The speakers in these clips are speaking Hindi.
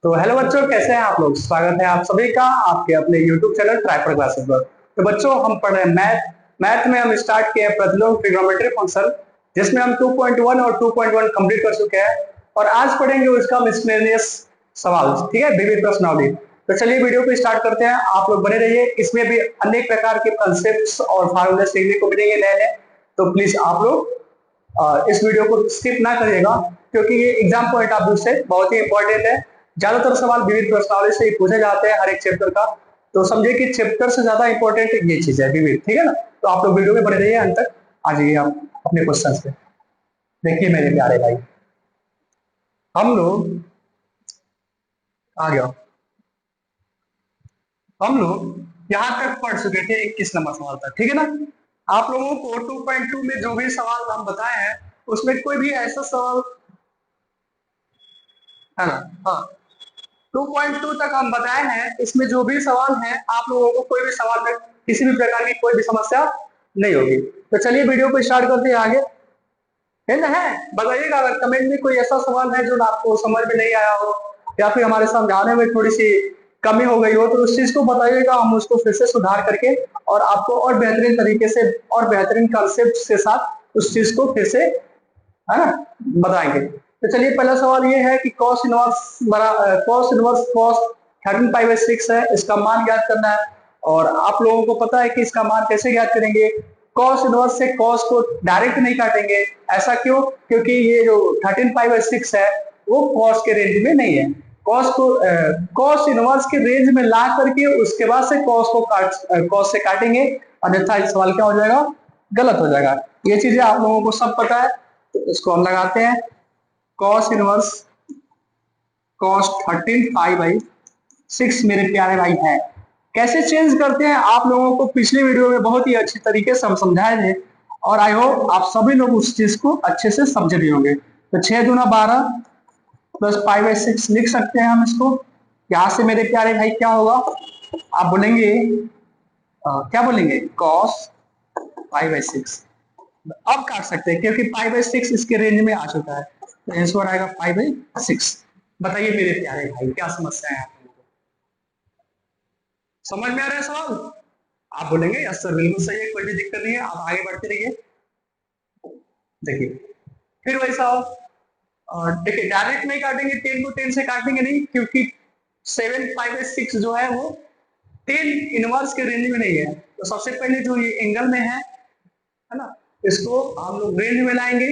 तो हेलो बच्चों, कैसे हैं आप लोग। स्वागत है आप सभी का आपके अपने YouTube चैनल ट्राइपर क्लासेस पर। तो बच्चों, हम पढ़ रहे हैं मैथ। मैथ में हम स्टार्ट किए हैं प्रतिलोम ट्रिग्नोमेट्री फंक्शन, जिसमें हम 2.1 और 2.1 कंप्लीट कर चुके हैं। और आज पढ़ेंगे उसका मिसलेनियस सवाल, ठीक है, विविध प्रश्नावली। तो चलिए वीडियो को स्टार्ट करते हैं। आप लोग बने रहिए, इसमें भी अनेक प्रकार के कंसेप्ट और फार्मूले सीखने को मिलेंगे नए नए। तो प्लीज आप लोग इस वीडियो को स्किप ना करिएगा, क्योंकि ये एग्जाम पॉइंट ऑफ व्यू से बहुत ही इंपॉर्टेंट है। ज्यादातर सवाल विविध प्रश्नावली से ही पूछे जाते हैं हर एक चैप्टर का। तो समझिए कि चैप्टर से ज्यादा इंपॉर्टेंट ये चीज है विविध, ठीक है ना। तो आप लोग वीडियो में बने रहिए अंत तक। आ जाइए आप अपने क्वेश्चन पे। देखिए मेरे प्यारे भाई, हम लोग आ गया, हम लोग यहाँ तक पढ़ चुके थे 21 नंबर सवाल तक, ठीक है ना। आप लोगों को 2.2 में जो भी सवाल हम बताए हैं, उसमें कोई भी ऐसा सवाल है ना। हाँ, 2.2 तक हम बताए हैं। इसमें जो भी सवाल है, आप लोगों को कोई भी सवाल में किसी भी प्रकार की कोई भी समस्या नहीं होगी। तो चलिए वीडियो को स्टार्ट करते हैं आगे। है ना, है बताइएगा अगर कमेंट में कोई ऐसा सवाल है जो आपको समझ में नहीं आया हो, या फिर हमारे समझाने में थोड़ी सी कमी हो गई हो, तो उस चीज को बताइएगा। हम उसको फिर से सुधार करके और आपको और बेहतरीन तरीके से और बेहतरीन कॉन्सेप्ट के साथ उस चीज को फिर से, है ना, बताएंगे। तो चलिए पहला सवाल ये है कि cos इनवर्स cos 13 पाई/6 है, इसका मान ज्ञात करना है। और आप लोगों को पता है कि इसका मान कैसे ज्ञात करेंगे। cos इनवर्स से cos को डायरेक्ट नहीं काटेंगे। ऐसा क्यों? क्योंकि ये जो 13 पाई/6 है वो cos के रेंज में नहीं है। cos को cos इनवर्स के रेंज में ला करके उसके बाद से cos से काटेंगे, अन्यथा इस सवाल क्या हो जाएगा, गलत हो जाएगा। ये चीजें आप लोगों को सब पता है। तो इसको हम लगाते हैं cos इनवर्स cos 13 पाई/6 मेरे प्यारे भाई है। कैसे चेंज करते हैं आप लोगों को पिछले वीडियो में बहुत ही अच्छी तरीके से हम समझाए थे, और आई होप आप सभी लोग उस चीज को अच्छे से समझे भी होंगे। तो 6×12 प्लस पाई/6 लिख सकते हैं हम इसको। यहां से मेरे प्यारे भाई क्या होगा, आप बोलेंगे क्या बोलेंगे, cos पाई/6। अब काट सकते हैं क्योंकि पाई/6 इसके रेंज में आ चुका है। तो आंसर आएगा पाई/6। बताइए मेरे प्यारे भाई, क्या समस्या है आप लोगों को, समझ में आ रहा है सवाल। आप बोलेंगे यस सर बिल्कुल सही है, कोई भी दिक्कत नहीं है, आप आगे बढ़ते रहिए। देखिए फिर वैसा हो, और देखिए डायरेक्ट नहीं काटेंगे, 10 को 10 से काटेंगे नहीं, क्योंकि 7 पाई/6 जो है वो 10 इनवर्स के रेंज में नहीं है। तो सबसे पहले जो ये एंगल में है ना, इसको हम लोग रेंज में लाएंगे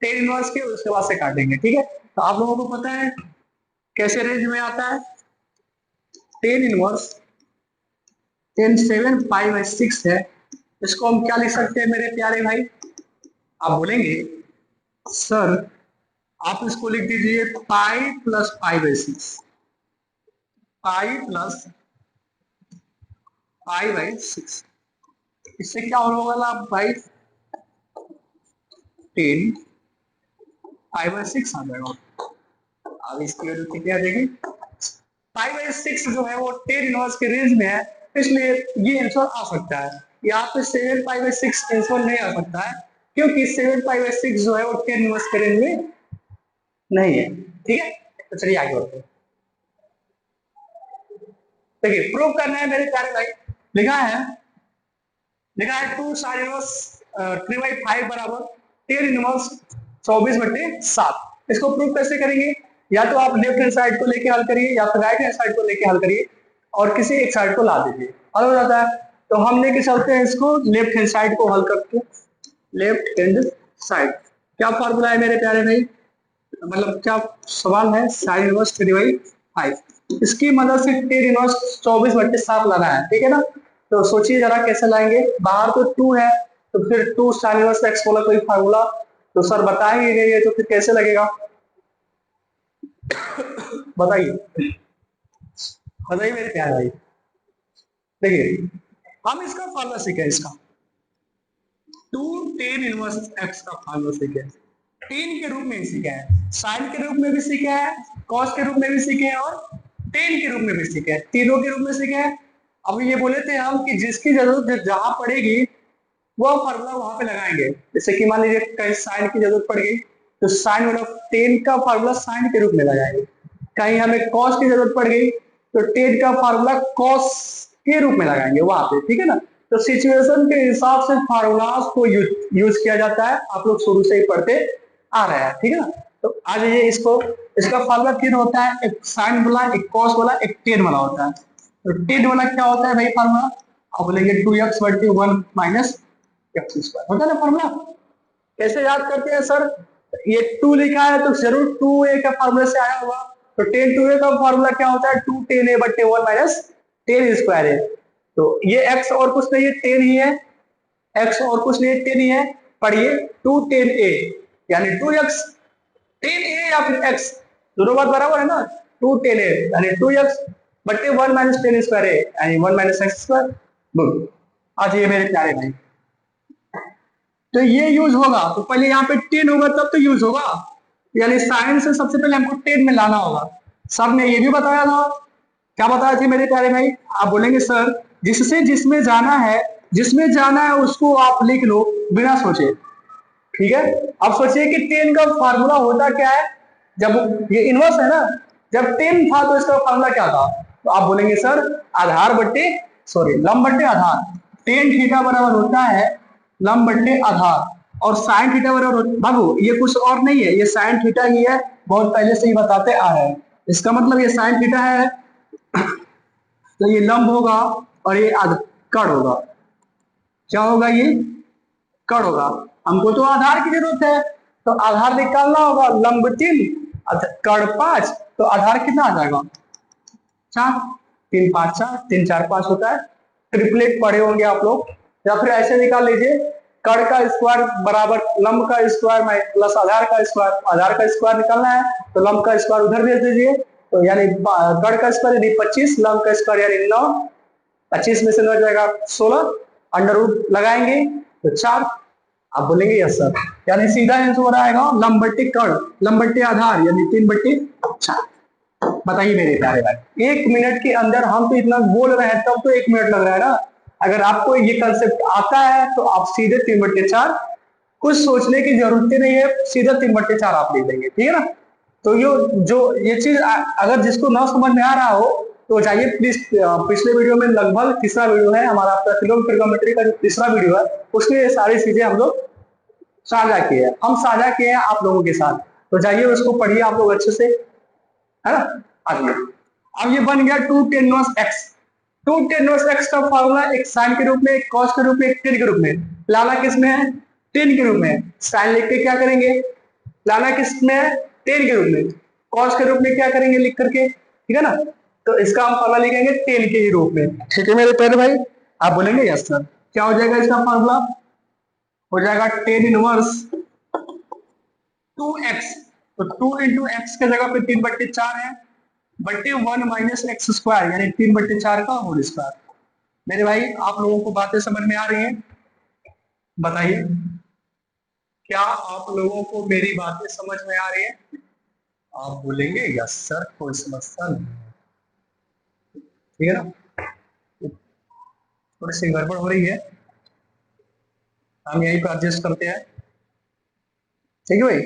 10 इनवर्स के, उसके बाद से काटेंगे, ठीक है। तो आप लोगों को पता है कैसे रेंज में आता है। 10 इनवर्स 7 पाई/6 है। इसको हम क्या लिख सकते हैं मेरे प्यारे भाई। आप बोलेंगे सर आप इसको लिख दीजिए पाई प्लस पाई/6, पाई प्लस पाई/6। इससे क्या होगा भाई, 10 पाई/6 आ जाएगा। अब इसकी वजह से क्या देगी, पाई/6 जो है वो 10 इनवर्स के रेंज में है, इसलिए ये आंसर आ सकता है। यहाँ पे 7 पाई/6 आंसर नहीं आ सकता है, क्योंकि 7 पाई/6 जो है वो 10 इनवर्स के रेंज में नहीं है, ठीक है। तो चलिए आगे बढ़ते हैं। देखिए प्रूव करना है मेरे प्यारे भाई। लिखा है लिखा है 2 sin इनवर्स 3/5 बराबर 10 इनवर्स 24/7। इसको प्रूव कैसे करेंगे, या तो आप लेफ्ट हैंड साइड को लेके हल करिए, या फिर राइट हैंड साइड को लेके हल करिए, और किसी एक साइड को ला दीजिए, हल हो जाता है। तो हम लेके चलते हैं इसको लेफ्ट हैंड साइड को हल करके। लेफ्ट हैंड साइड क्या फॉर्मूला है मेरे प्यारे भाई, मतलब क्या सवाल है, sin 1 3/5। इसकी मदद से 10 इनवर्स 24/7 लाना है, ठीक है ना। तो सोचिए जरा कैसे लाएंगे, बाहर तो 2 है, तो फिर 2 sin 1x वाला कोई फार्मूला तो सर बताएंगे नहीं है, तो फिर कैसे लगेगा, बताइए बताइए मेरे प्यारे भाई। देखिए हम इसका फार्मूला सीखे, इसका 2 tan 1x का फार्मूला सीखे, 10 के रूप में भी सीखा है, साइन के रूप में भी सीखा है, कॉस के रूप में भी सीखे हैं, और 10 के रूप में भी सीखे हैं, तीनों के रूप में सीखे हैं। अब ये बोले थे हम कि जिसकी जरूरत जहां पड़ेगी वह फार्मूला वहां पे लगाएंगे। जैसे कि मान लीजिए कहीं साइन की जरूरत पड़ गई, तो साइन वाला 10 का फार्मूला साइन के रूप में लगाएंगे, कहीं हमें कॉस की जरूरत पड़ गई तो टेन का फार्मूला कॉस के रूप में लगाएंगे वहां पे, ठीक है ना। तो सिचुएशन के हिसाब से फार्मूलाज को यूज किया जाता है, आप लोग शुरू से ही पढ़ते आ रहे हैं, ठीक है ना। तो आज ये इसका फार्मूला तीन होता है, एक साइन वाला, एक कॉस वाला, एक टेन वाला होता है। तो टेन वाला क्या होता है भाई फार्मूला, आप बोलेंगे 2x बटे 1 माइनस एक्स स्क्वायर, होता है ना फार्मूला। कैसे याद करते हैं सर, ये 2 लिखा है तो जरूर 2a का फार्मूला से आया होगा। तो 10 2a का फार्मूला क्या होता है, 2 10a बटे 1 माइनस 10 स्क्वायर है। तो ये x और कुछ नहीं है, 10 ही है, x और कुछ नहीं है, 10 ही है। पढ़िए 2 10a यानी 2x 10a या फिर x, दोनों बात बराबर है ना। 2 10a यानी 2x बटे 1 माइनस 10 स्क्वायर है यानी 1 माइनस x स्क्वायर। गुड। आज ये मेरे प्यारे भाई, तो ये यूज होगा तो पहले यहाँ पे 10 होगा तब तो यूज होगा, यानी साइन से सबसे पहले हमको 10 में लाना होगा। सर ने ये भी बताया था, क्या बताया थे मेरे प्यारे भाई, आप बोलेंगे सर जिससे जिसमें जाना है, जिसमें जाना है उसको आप लिख लो बिना सोचे, ठीक है। अब सोचिए कि 10 का फार्मूला होता क्या है, जब ये इनवर्स है ना, जब 10 था तो इसका फार्मूला क्या था, तो आप बोलेंगे सर आधार बट्टे सॉरी लंब बट्टे आधार। 10 थीटा बराबर होता है लंब बट्टे आधार, और साइन थीटा बराबर बाबू ये कुछ और नहीं है, ये साइन थीटा ही है, बहुत पहले से ही बताते आ रहे हैं। इसका मतलब ये साइन थीटा है तो ये लंब होगा और ये कड़ होगा। क्या होगा, ये कड़ होगा। हमको तो आधार की जरूरत है तो आधार निकालना होगा, लंब 3 कड़ 5, तो आधार कितना आ जाएगा 4, 3 5 4, 3 4 5 होता है। ट्रिपलेट पढ़े होंगे आप लोग, या फिर ऐसे निकाल लीजिए कड़ का स्क्वायर बराबर लंब का स्क्वायर प्लस आधार का स्क्वायर, आधार का स्क्वायर निकालना है तो लंब का स्क्वायर उधर भेज दीजिए, तो यानी कड़ का स्क्वायर यानी 25, लंब का स्क्वायर यानी 9, 25 में से 9 जाएगा 16, अंडर रूट लगाएंगे तो 4। आप बोलेंगे यस सर, यानी सीधा आंसर आएगा लंब बट्टे कड़, लंब बट्टे आधार यानी 3 बट्टे 4। बताइए मेरे प्यारे भाई, 1 मिनट के अंदर हम तो इतना बोल रहे हैं तब तो 1 मिनट लग रहा है ना। अगर आपको ये कंसेप्ट आता है तो आप सीधे 3 बट्टे 4, कुछ सोचने की जरूरत ही नहीं है, सीधा 3 बट्टे 4 आप लिख देंगे, ठीक है ना। तो ये चीज अगर जिसको ना समझ में आ रहा हो तो जाइए प्लीज, पिछले वीडियो में लगभग तीसरा वीडियो है हमारा, ट्रिग्नोमेट्री का जो तीसरा वीडियो है उसमें ये सारी चीजें हम लोग साझा किए हैं, हम साझा किए हैं आप लोगों के साथ। तो जाइए उसको पढ़िए आप लोग अच्छे से, है ना। आगे अब ये बन गया 2 tan inverse x। 2 tan inverse x का फार्मूला एक साइन के रूप में, एक कॉस के रूप में, एक टेन के रूप में। लाना किस में है, टेन के रूप में। साइन लिख के क्या करेंगे, लाना किस में है, टेन के रूप में। कॉस के रूप में क्या करेंगे लिख करके, ठीक है ना। तो इसका हम फार्मूला लिखेंगे टेन के ही रूप में, ठीक है मेरे प्यारे भाई। आप बोलेंगे यस सर, क्या हो जाएगा इसका फार्मूला, हो जाएगा टेन इनवर्स 2x। तो 2 इंटू एक्स के जगह पे 3 बट्टे 4 है, बट्टे 1 माइनस एक्स स्क्वायर यानी 3 बट्टे 4 का होल स्क्वायर। मेरे भाई आप लोगों को बातें समझ में आ रही हैं, बताइए क्या आप लोगों को मेरी बातें समझ में आ रही है। आप बोलेंगे यस सर कोई समस्या नहीं है, ठीक है ना। थोड़ी सी गड़बड़ हो रही है, हम यहीं पर एडजस्ट करते हैं, ठीक है भाई।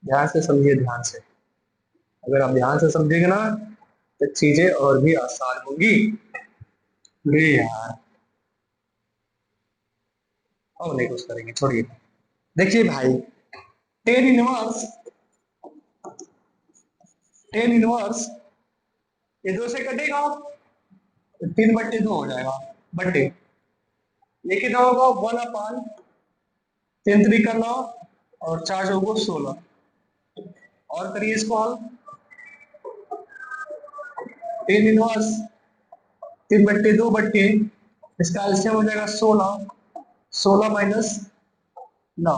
ध्यान से समझिए, ध्यान से, अगर आप ध्यान से समझेंगे ना तो चीजें और भी आसान होंगी। अरे यार और नहीं कुछ करेंगे, छोड़िए। देखिए भाई टेन इनवर्स, टेन इनवर्स ये 2 से कटेगा तो 3 बट्टे 2 हो जाएगा, बट्टे ये कितना होगा 1 अपान 3 3 का 9 और 4 चौको 16। और करिए इसको हल, टेन इनवर्स 3 बट्टे 2 बट्टे इसका एलसीएम हो जाएगा 16, 16 माइनस 9।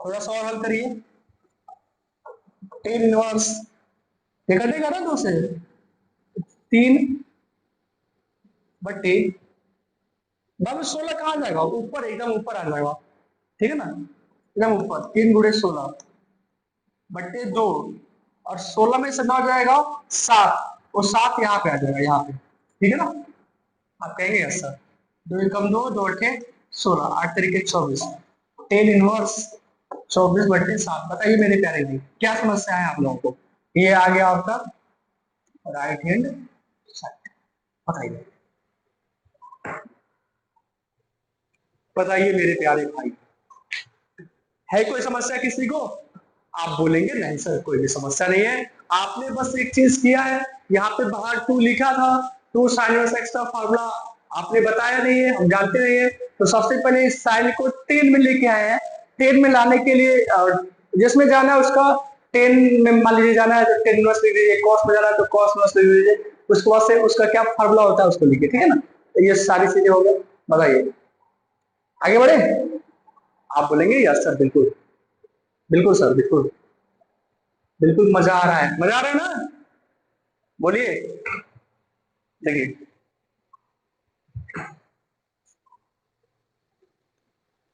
थोड़ा सा और हल करिए, टेन इनवर्स ये कटेगा ना 2 से, 3 बट्टे बाबू 16 कहाँ जाएगा, ऊपर एकदम ऊपर आ जाएगा, ठीक है ना, एकदम ऊपर 3 गुणे 16 बट्टे 2, और 16 में से 9 जाएगा 7, और 7 यहाँ पे आ जाएगा, यहाँ पे, ठीक है ना। आप कहेंगे यस सर, 2 एकम 2, 2 अठे 16, 8 तरीके 24, टेन इनवर्स 24/7। बताइए मेरे प्यारे भाई क्या समस्या है आप लोगों को। ये आ गया आपका राइट हैंड साइड। बताइए बताइए मेरे प्यारे भाई, है कोई समस्या किसी को? आप बोलेंगे नहीं सर कोई भी समस्या नहीं है। आपने बस एक चीज किया है, यहाँ पे बाहर टू लिखा था, टू साइन एक्स का फॉर्मूला आपने बताया नहीं है, हम जानते नहीं है। तो सबसे पहले इस साइन को 10 में लेके आए हैं। 10 में लाने के लिए जिसमें जाना है उसका 10 में मान लीजिए जाना है तो 10 इनवर्स लिख लीजिए, कॉस में जाना है तो कॉस इनवर्स लिख लीजिए, उसके बाद से उसका क्या फॉर्मूला होता है उसको लिखिए, ठीक है ना। तो ये सारी चीजें हो गई। बताइए आगे बढ़े। आप बोलेंगे यस सर बिल्कुल, बिल्कुल सर बिल्कुल, बिल्कुल मजा आ रहा है, मजा आ रहा है ना। बोलिए देखिए,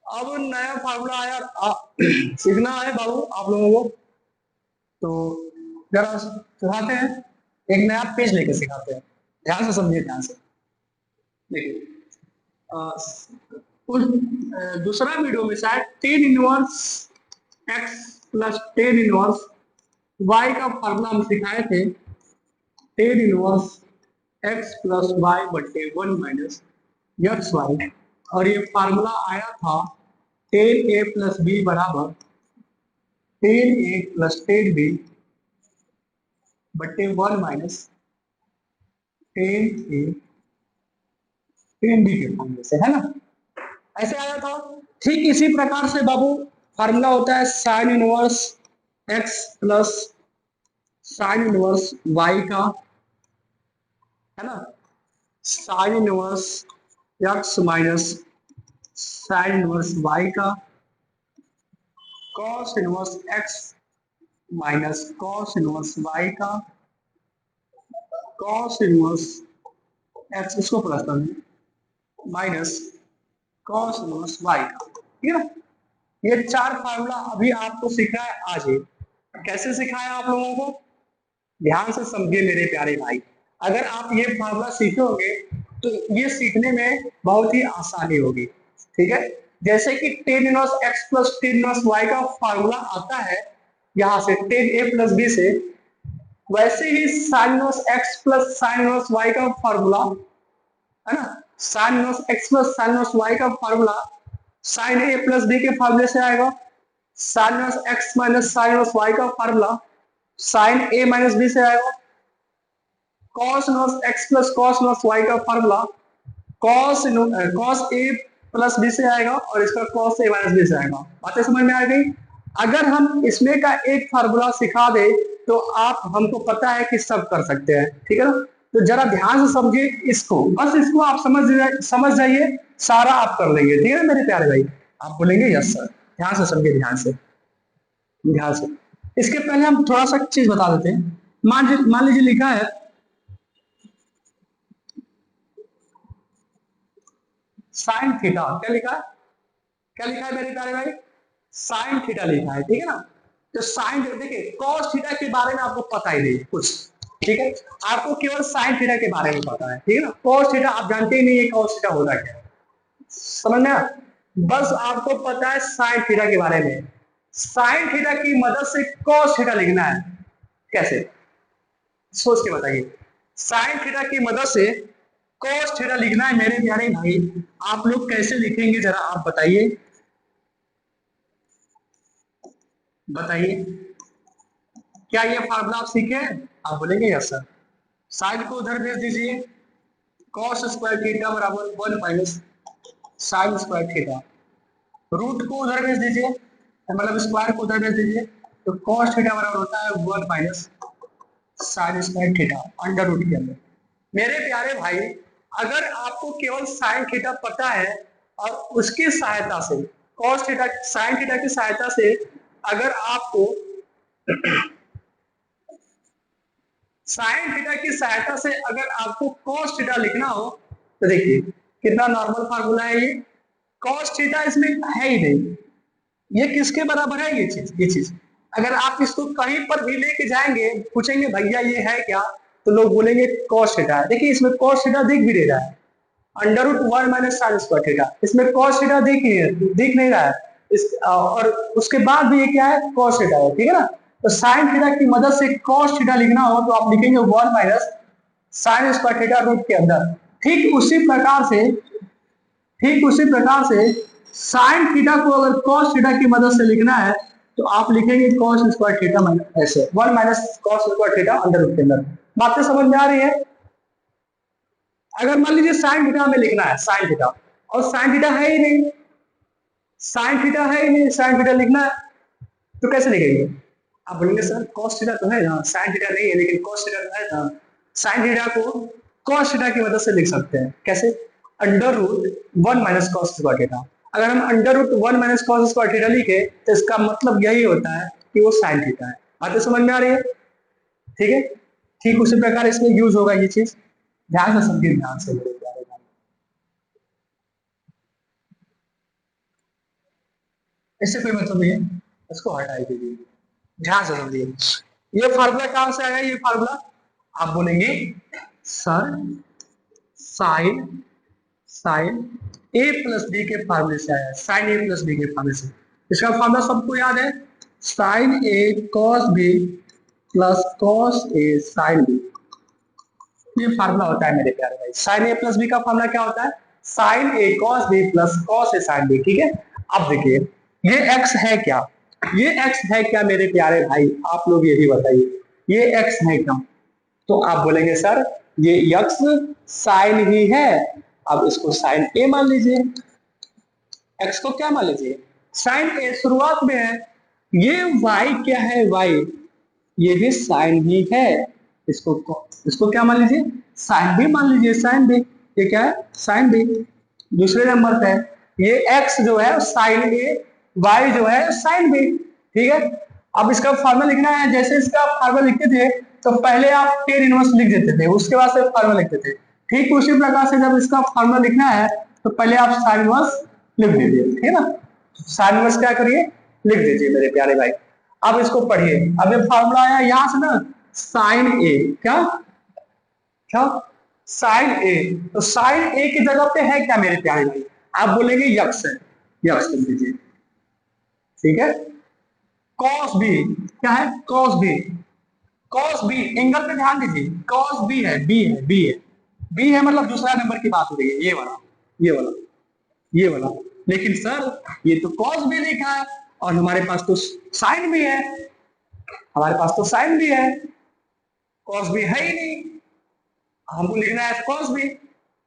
अब नया फार्मूला आया सीखना है बाबू आप लोगों को। तो जरा सिखाते हैं, एक नया पेज लेके सिखाते हैं। ध्यान से समझिए, ध्यान से देखिए। अ, दूसरा वीडियो में शायद 10 इनवर्स x + 10 इनवर्स y का फार्मूला हम सिखाए थे। 10 इनवर्स x + y/1 - और ये फार्मूला आया था 10a + b बराबर 10a + 10b/1 - 10a 10b के फॉर्मूले से, है ना। ऐसे आया था। ठीक इसी प्रकार से बाबू फार्मूला होता है sign inverse x plus sine inverse y का, है ना। Sine inverse x minus sine inverse y का, cos inverse x minus cos inverse y का, कॉस इनवर्स x इसको प्लस कर दें माइनस कॉस इनवर्स y का, ठीक है ना। ये चार फार्मूला अभी आपको सीखना है आज ही। कैसे सिखाया आप लोगों को, ध्यान से समझिए मेरे प्यारे भाई। अगर आप ये फार्मूला सीखोगे तो ये सीखने में बहुत ही आसानी होगी, ठीक है। जैसे कि 10 इनवर्स x + 10 इनवर्स y का फार्मूला आता है यहाँ से 10a + b से, वैसे ही sine inverse x + sine inverse y का फार्मूला, है ना। Sine inverse x + sine inverse y का फार्मूला साइन a + b के फार्मूले से आएगा। Sine inverse x minus sine inverse y का फार्मूला साइन a - b से आएगा। Cos inverse x + cos inverse y का फार्मूला कॉस a + b से आएगा और इसका कॉस a - b से आएगा। बातें समझ में आ गई। अगर हम इसमें का एक फार्मूला सिखा दे तो आप, हमको पता है कि सब कर सकते हैं, ठीक है ना। तो जरा ध्यान से समझिए इसको, बस इसको आप समझ जाइए, सारा आप कर लेंगे, ठीक है मेरे प्यारे भाई। आप बोलेंगे यस सर। ध्यान से समझिए, ध्यान से, ध्यान से। इसके पहले हम थोड़ा सा चीज बता देते हैं। मान लीजिए लिखा है साइन थीटा, क्या लिखा है, क्या लिखा है मेरे प्यारे भाई, साइन थीटा लिखा है, ठीक है ना। तो साइन देखिए कॉस थीटा के बारे में आपको पता ही नहीं कुछ, ठीक है। आपको केवल साइन थीटा के बारे में पता है, ठीक है ना। कॉस थीटा आप जानते ही नहीं है कॉस थीटा होता क्या है, समझ में आया? बस आपको पता है साइन थीटा के बारे में। साइन थीटा की मदद से कॉस थीटा लिखना है, कैसे, सोच के बताइए। साइन थीटा की मदद से कॉस थीटा लिखना है मेरे प्यारे भाई। आप लोग कैसे लिखेंगे जरा आप बताइए, बताइए। क्या ये फार्मूला आप सीखे हैं? आप बोलेंगे यस सर। साइन को उधर भेज दीजिए, कॉस स्क्वायर थीटा बराबर 1 - साइन स्क्वायर थीटा। रूट को उधर भेज दीजिए, मतलब स्क्वायर को उधर भेज दीजिए, तो कॉस थीटा बराबर होता है 1 - sine square theta under root के अंदर। मेरे प्यारे भाई, अगर आपको केवल साइन थीटा पता है और उसकी सहायता से कॉस थीटा साइन थीटा की सहायता से अगर आपको साइन थीटा की सहायता से अगर आपको कॉस थीटा लिखना हो तो देखिए कितना नॉर्मल फार्मूला है ये। कॉस थीटा इसमें है ही नहीं, ये किसके बराबर है, ये चीज अगर आप इसको कहीं पर भी लेके जाएंगे, पूछेंगे भैया ये है क्या, तो लोग बोलेंगे कॉस थीटा है। देखिए इसमें कॉस थीटा दिख भी नहीं रहा है, under root 1 - sine square theta, इसमें कॉस थीटा दिख नहीं रहा है। इस और उसके बाद भी ये क्या है, कॉस थीटा है, ठीक है ना। तो साइन थीटा की मदद से कॉस थीटा लिखना हो तो आप लिखेंगे 1 minus sine square theta root के अंदर। ठीक उसी प्रकार से ठीक उसी प्रकार से साइन थीटा को अगर कॉस थीटा की मदद से लिखना है तो आप लिखेंगे कॉस स्क्वायर थीटा ऐसे 1 minus cos square theta under root के अंदर। बातें समझ में आ रही है। अगर मान लीजिए साइन थीटा हमें लिखना है, साइन थीटा, और साइन थीटा है ही नहीं, साइन थीटा है ही नहीं, साइन थीटा लिखना है तो कैसे लिखेंगे। आप बोलेंगे सर कॉस थीटा तो है ना, साइन थीटा नहीं है लेकिन कॉस थीटा तो है ना। साइन थीटा को कॉस थीटा की मदद से लिख सकते हैं, कैसे, under root 1 minus cos square theta. अगर हम under root 1 minus cos square theta लिखे तो इसका मतलब यही होता है कि वो साइन थीटा है। बातें समझ में आ रही है, ठीक है। ठीक उसी प्रकार इसमें यूज होगा ये चीज, ध्यान से समझिए, ध्यान से मेरे प्यारे भाई। इससे कोई मतलब नहीं है, इसको हटाई दीजिए, ध्यान से समझिए। ये फार्मूला कहां से आया, ये फार्मूला आप बोलेंगे सर साइन साइन ए प्लस बी के फार्मूले से आया है, साइन ए प्लस बी के फार्मूले से। इसका फार्मूला सबको याद है, sign A cos B plus cos A sine B. ये फार्मूला होता है मेरे प्यारे भाई। साइन ए प्लस बी का फार्मूला क्या होता है, sign A cos B plus cos A sine B, ठीक है। अब देखिए ये एक्स है क्या, ये एक्स है क्या मेरे प्यारे भाई, आप लोग ये भी बताइए, ये एक्स है क्या। तो आप बोलेंगे सर ये यक्स साइन ही है। अब इसको साइन ए मान लीजिए, एक्स को क्या मान लीजिए, साइन ए शुरुआत में है। ये वाई क्या है, वाई ये भी साइन ही है, इसको इसको क्या मान लीजिए, साइन बी मान लीजिए, साइन बी, ये क्या है, साइन बी। दूसरे नंबर पे ये एक्स जो है साइन ए, वाई जो है साइन बी, ठीक है। अब इसका फार्मूला लिखना है, जैसे इसका फार्मूला लिखते थे तो पहले आप टेन इनवर्स लिख देते थे, उसके बाद से फार्मूला लिखते थे। ठीक उसी प्रकार से जब इसका फार्मूला लिखना है तो पहले आप साइन इनवर्स लिख दीजिए, ठीक है ना। साइन इनवर्स क्या करिए, लिख दीजिए मेरे प्यारे भाई। अब इसको पढ़िए, अब ये फार्मूला आया यहां से ना, साइन ए क्या क्या, साइन ए, तो साइन ए की जगह पे है क्या मेरे प्यारे भाई, आप बोलेंगे यक्स है, यक्स लिख दीजिए, ठीक है। कॉस बी क्या है, cos B, cos B angle पे ध्यान दीजिए, कॉस बी है, बी है, बी है, बी है मतलब दूसरा नंबर की बात हो रही है, ये वाला, ये वाला, ये वाला। लेकिन सर ये तो कॉस भी लिखा है और हमारे पास तो साइन भी है, हमारे पास तो साइन भी है, कॉस भी है ही नहीं, हमको लिखना है कॉस भी,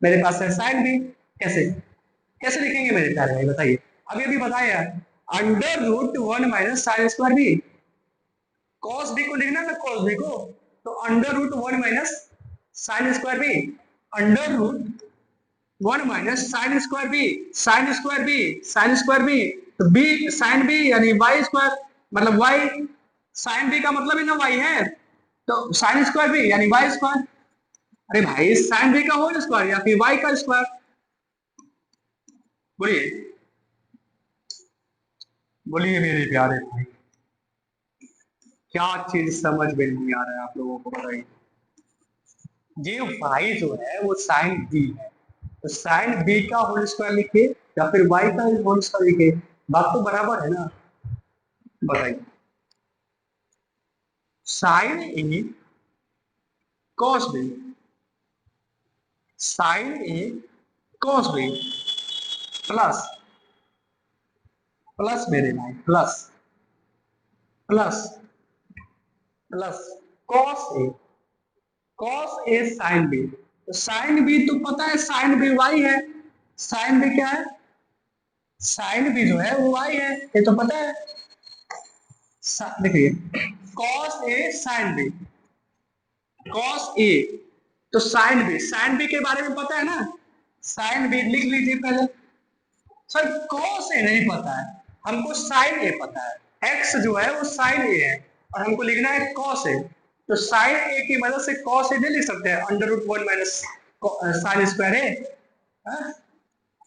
मेरे पास है साइन भी। कैसे कैसे लिखेंगे मेरे प्यारे भाई बताइए। अभी अभी बताया under root 1 minus sine square B, cos B को लिखना है कॉस बी को, तो under root 1 minus sine square B, under root 1 minus sine square B, sine square B, sine square B, तो बी साइन बी यानी वाई स्क्वायर, मतलब वाई, साइन बी का मतलब ही ना वाई है, तो साइन स्क्वायर बी यानी वाई स्क्वायर। अरे भाई साइन बी का होल स्क्वायर या फिर वाई का स्क्वायर, बोलिए बोलिए मेरे प्यारे भाई, क्या चीज समझ में नहीं आ रहा है आप लोगों को, बताइए। ये वाई जो है वो साइन बी है, तो साइन बी का होल स्क्वायर लिखिए या फिर वाई का होल स्क्वायर लिखिए, बात तो बराबर है ना। बताइए, साइन ए कॉस बी, साइन ए कॉस बी प्लस, प्लस मेरे भाई plus, plus plus cos A, cos A sine B, तो साइन बी तो पता है साइन बी वाई है, साइन बी क्या है, साइन बी जो है वो वाई है, ये तो पता है। देखिए cos A sine B, cos ए, तो साइन बी, साइन बी के बारे में पता है ना, साइन बी लिख लीजिए पहले। सर कॉस ए नहीं पता है, हमको साइन ए पता है, एक्स जो है वो साइन ए है और हमको लिखना है कॉस ए, तो साइन ए की मदद से कॉस ए नहीं लिख सकते हैं, under root 1 minus sine square A,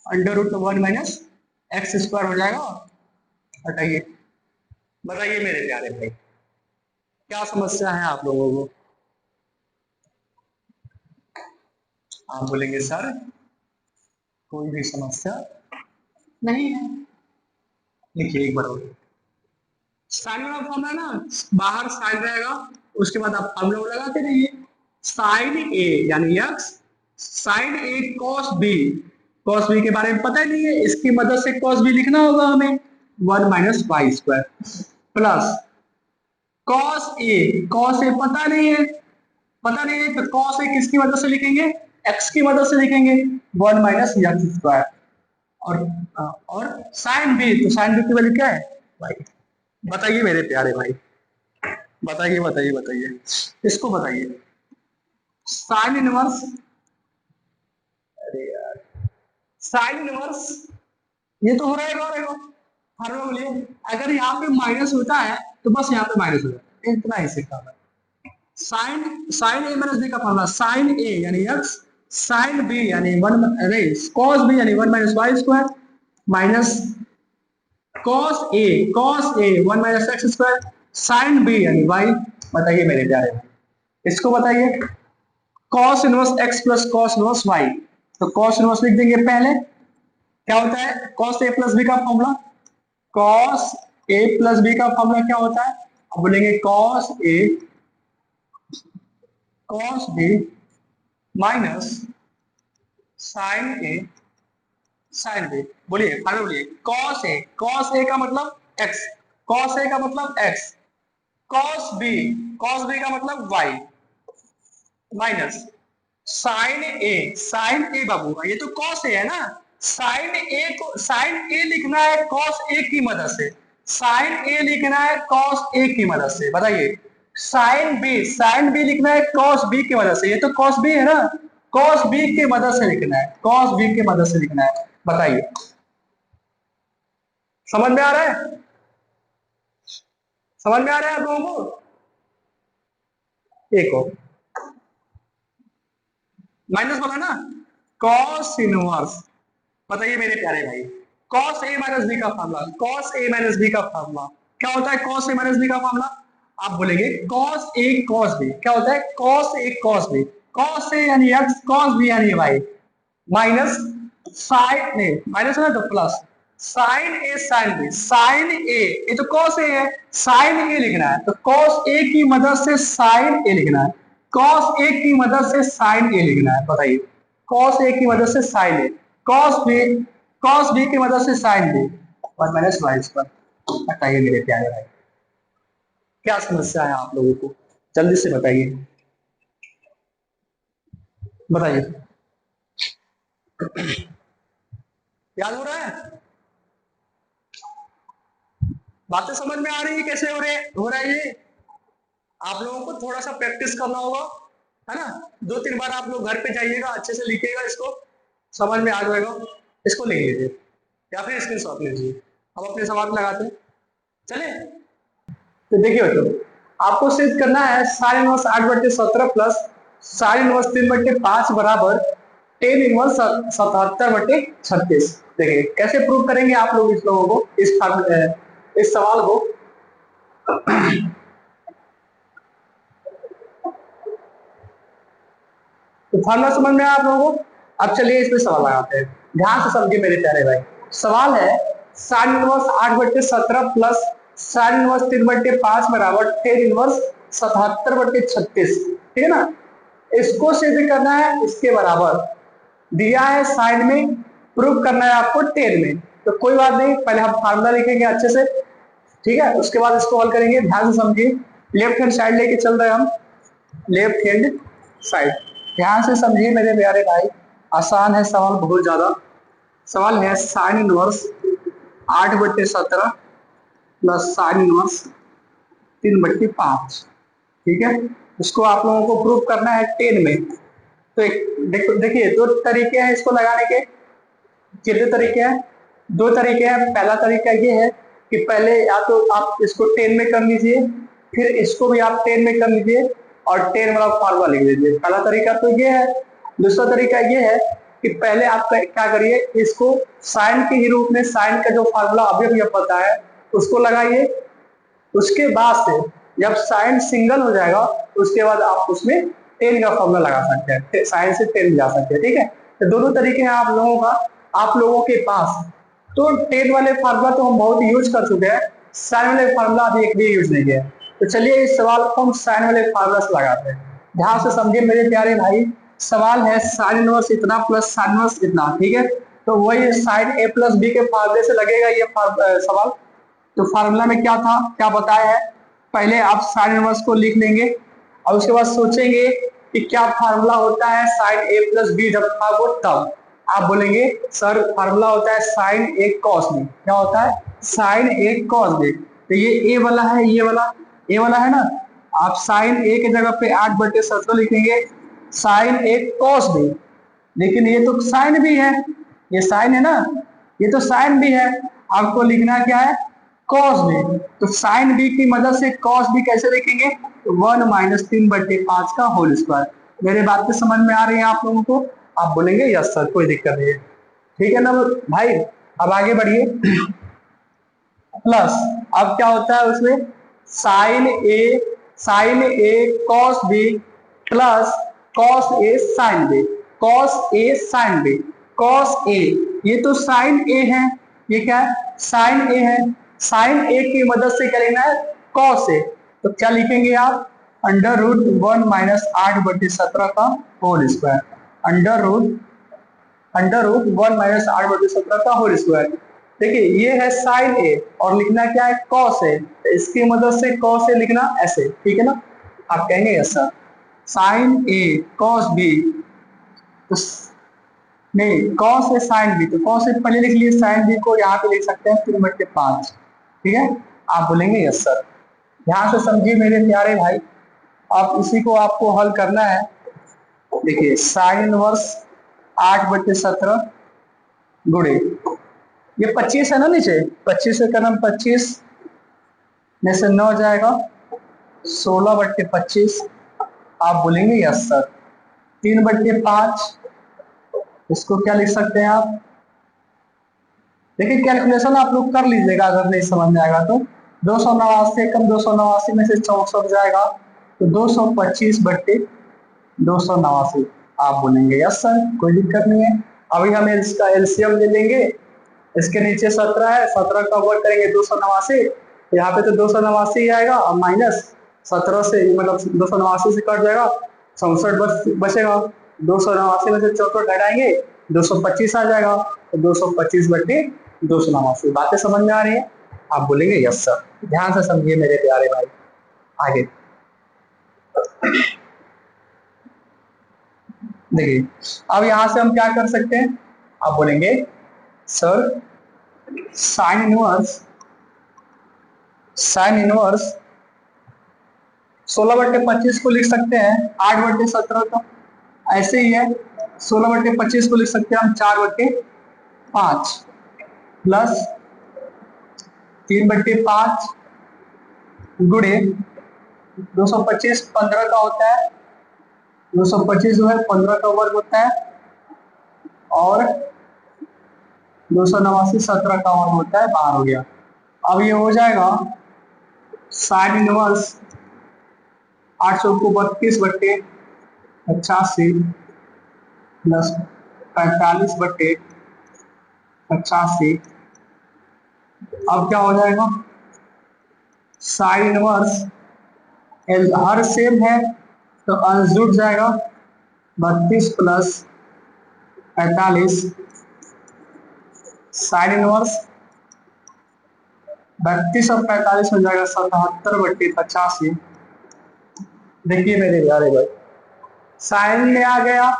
under root 1 minus x square हो जाएगा। हटाइए, बताइए मेरे प्यारे भाई क्या समस्या है आप लोगों को। आप बोलेंगे सर कोई भी समस्या नहीं है, लिखिए एक बार और। साइन वाला फॉर्मूला ना, बाहर साइन रहेगा, उसके बाद आप फॉर्मूला लगाते रहिए। साइन ए यानी एक्स, साइन ए कॉस बी, कॉस बी के बारे में पता ही नहीं है, इसकी मदद से कॉस बी लिखना होगा हमें, 1 - y² प्लस कॉस ए पता नहीं है तो कॉस ए किसकी मदद से लिखेंगे, एक्स की मदद से लिखेंगे, 1 - x²। और और साइन बी, तो साइन बी की वैल्यू क्या है भाई, बताइए मेरे प्यारे भाई, बताइए बताइए बताइए, इसको बताइए। साइन इनवर्स, अरे यार, साइन इनवर्स, ये तो हो रहेगा हर में बोलिए, अगर यहाँ पे माइनस होता है तो बस यहाँ पे माइनस हो जाता है, इतना ही सीखा है। Sine sine A minus B का फॉर्मूला, साइन ए यानी एक्स, साइन बी यानी वन, अरे कॉस बी यानी 1 - y² minus cos A 1 - x², sine B यानी वाई। बताइए मेरे प्यारे भाई, इसको बताइए। Cos inverse X plus cos inverse Y, तो कॉस इनवर्स लिख देंगे पहले, क्या होता है कॉस ए प्लस बी का formula, cos A plus B का फॉर्मूला क्या होता है, अब बोलेंगे कॉस बी माइनस साइन ए साइन बी। बोलिए फाइनल बोलिए, कॉस ए का मतलब एक्स, कॉस ए का मतलब एक्स, कॉस बी का मतलब वाई, माइनस साइन ए बाबू, ये तो कॉस ए है ना, साइन ए लिखना है कॉस ए की मदद से, साइन ए लिखना है कॉस ए की मदद से, बताइए। साइन बी लिखना है कॉस बी की मदद से, ये तो कॉस बी है ना, कॉस बी की मदद से लिखना है, कॉस बी की मदद से लिखना है, बताइए। समझ में आ रहा है, समझ में आ रहा है आप लोगों को। एक और माइनस बोला ना, कॉस इनवर्स, बताइए मेरे प्यारे भाई, कॉस ए माइनस बी का formula, cos A minus B का फार्मूला क्या होता है, कॉस ए माइनस बी का फार्मूला, आप बोलेंगे कॉस ए कॉस बी, क्या होता है कॉस ए कॉस बी, कॉस ए यानी एक्स, कॉस बी यानी Y, minus sign A, minus है ना तो प्लस साइन ए साइन बी, साइन ए, ये तो कॉस ए है, साइन ए लिखना है तो कॉस ए की मदद से साइन ए लिखना है, कॉस ए की मदद से साइन ए लिखना है, बताइए। कॉस ए की मदद से साइन ए, कॉस बी, कॉस बी की मदद से साइन बी, 1 - y²। बताइए मेरे प्यारे भाई, क्या समस्या है आप लोगों को, जल्दी से बताइए, बताइए। याद हो रहा है, बातें समझ में आ रही है, कैसे हो रहा है ये, आप लोगों को थोड़ा सा प्रैक्टिस करना होगा, है ना, 2-3 बार आप लोग घर पे जाइएगा, अच्छे से लिखिएगा, इसको समझ में आ जाएगा, इसको लिख लीजिए या फिर स्क्रीन शॉट लीजिए, अब अपने सवाल लगाते हैं, चले। तो देखिए बच्चों, आपको सिद्ध करना है sine inverse 8/17 plus sine inverse 3/5 बराबर टेन इनवर्स 77/36। देखिए कैसे प्रूव करेंगे आप लोग इस लोगों को, इस सवाल को। तो फार्मूला समझ में आया आप लोगों को, अब चलिए इसमें सवाल लगाते हैं, ध्यान से समझिए मेरे प्यारे भाई। सवाल है sine inverse 8/17 plus sine inverse 3/5 बराबर टेन इनवर्स 77/36, ठीक है ना, इसको सिद्ध करना है इसके बराबर, दिया है साइन में, प्रूव करना है आपको टेन में, तो कोई बात नहीं, पहले हम फार्मूला लिखेंगे अच्छे से, ठीक है, उसके बाद इसको हल करेंगे, ध्यान से समझिए। लेफ्ट हैंड साइड लेके चल रहे हैं हम, लेफ्ट हैंड साइड, ध्यान से समझिए मेरे प्यारे भाई, आसान है सवाल बहुत ज्यादा। सवाल है sine inverse 8/17 plus sine inverse 3/5, ठीक है, इसको आप लोगों को प्रूव करना है 10 में। तो देखिए दो तरीके हैं इसको लगाने के, कितने तरीके हैं, दो तरीके हैं। पहला तरीका ये है कि पहले या तो आप इसको 10 में कर लीजिए, फिर इसको भी आप 10 में कर लीजिए और 10 वाला फार्मूला लिख लीजिए, पहला तरीका तो ये है। दूसरा तरीका ये है कि पहले आप क्या करिए, इसको साइन के ही रूप में, साइन का जो फार्मूला अभी अभी पता है उसको लगाइए, उसके बाद से जब साइन सिंगल हो जाएगा उसके बाद आप उसमें 10 का फॉर्मूला लगा सकते हैं, साइन से 10 जा सकते हैं, ठीक है। तो दोनों तरीके हैं आप लोगों का, आप लोगों के पास तो टेन वाले फार्मूला तो हम बहुत यूज कर चुके हैं, साइन वाले फार्मूला अभी एक भी यूज नहीं किया। तो चलिए इस सवाल को हम साइन वाले फार्मूला से लगाते हैं। ध्यान से समझिए मेरे प्यारे भाई, सवाल है साइन इनवर्स इतना प्लस साइन इनवर्स इतना, ठीक है। तो वही साइन ए प्लस बी के फार्मूले से लगेगा ये सवाल। तो फार्मूला में क्या था, क्या बताया है, पहले आप साइन इनवर्स को लिख लेंगे और उसके बाद सोचेंगे कि क्या फार्मूला होता है साइन ए प्लस बी जब था वो तब। आप बोलेंगे सर फार्मूला होता है साइन ए कॉस बी। क्या होता है, साइन ए कॉस बी। तो ये ए वाला है, ये वाला ए वाला है ना, आप साइन ए की जगह पे 8/17 लिखेंगे साइन ए कॉस बी। लेकिन ये तो साइन भी है, ये साइन है ना, ये तो साइन भी है, आपको लिखना क्या है, कॉस बी। तो साइन बी की मदद से कॉस बी कैसे लिखेंगे, 1 - 3/5 का होल स्क्वायर। मेरे बात पे समझ में आ रही है आप लोगों को, आप बोलेंगे यस सर कोई दिक्कत नहीं है, ठीक है ना भाई। अब आगे बढ़िए, प्लस अब क्या होता है उसमें, sign A cos B plus cos A sine B, cos A sine B, cos ए, ये तो साइन ए है, ये क्या है, साइन ए है, साइन ए की मदद से क्या लिखना है, कॉस ए। तो क्या लिखेंगे आप, √1 - 8/17 का होल स्क्वायर, √1 - 8/17 का होल स्क्वायर। देखिए ये है साइन ए और लिखना क्या है, कॉस ए। तो इसकी मदद से कॉस ए लिखना ऐसे, ठीक है ना। आप कहेंगे ऐसा साइन ए कॉस बी, तो नहीं कॉस ए साइन बी, तो कॉस ए पहले लिख लिए, साइन बी को यहाँ पे लिख सकते हैं 3/5, ठीक है। आप बोलेंगे यस सर। ध्यान से समझिए मेरे प्यारे भाई, अब इसी को आपको हल करना है। देखिए साइन इनवर्स 8/17 गुणे, ये 25 है ना नीचे, 25 से करम 25 में से 9 जाएगा 16/25। आप बोलेंगे यस सर। 3/5 इसको क्या लिख सकते हैं आप, देखिए कैलकुलेशन आप लोग कर लीजिएगा अगर नहीं समझ में आएगा तो। 289 कम 289 में से 64 जाएगा तो 225/289। आप बोलेंगे यस सर कोई दिक्कत नहीं है। अभी हम इसका एलसीएम ले लेंगे, इसके नीचे 17 है, 17 का वर्ग करेंगे 289, यहाँ पे तो 289 आएगा और माइनस 17 से, मतलब 289 से कट जाएगा, 64 बचेगा, 289 में से 64 घटाएंगे 225 आ जाएगा, तो 225/289। बातें समझ में आ रही है, आप बोलेंगे यस सर। ध्यान से समझिए मेरे प्यारे भाई, आगे देखिए अब यहां से हम क्या कर सकते हैं, आप बोलेंगे सर साइन इनवर्स 16/25 को लिख सकते हैं 8/17 का, ऐसे ही है 16/25 को लिख सकते हैं हम 4/5 प्लस 3/5 गुणे 225 15 का होता है, 225 जो है 15 का वर्ग होता है, और 289 17 का वर्ग होता है, 12 हो गया। अब ये हो जाएगा साइन इनवर्स 832/85 प्लस 45/85। अब क्या हो जाएगा, साइन इनवर्स हर सेम है तो अंश जुड़ जाएगा, 32 प्लस 45 साइन इनवर्स 32 और 45 हो जाएगा 77/85। देखिए मेरे प्यारे भाई, साइन में आ गया,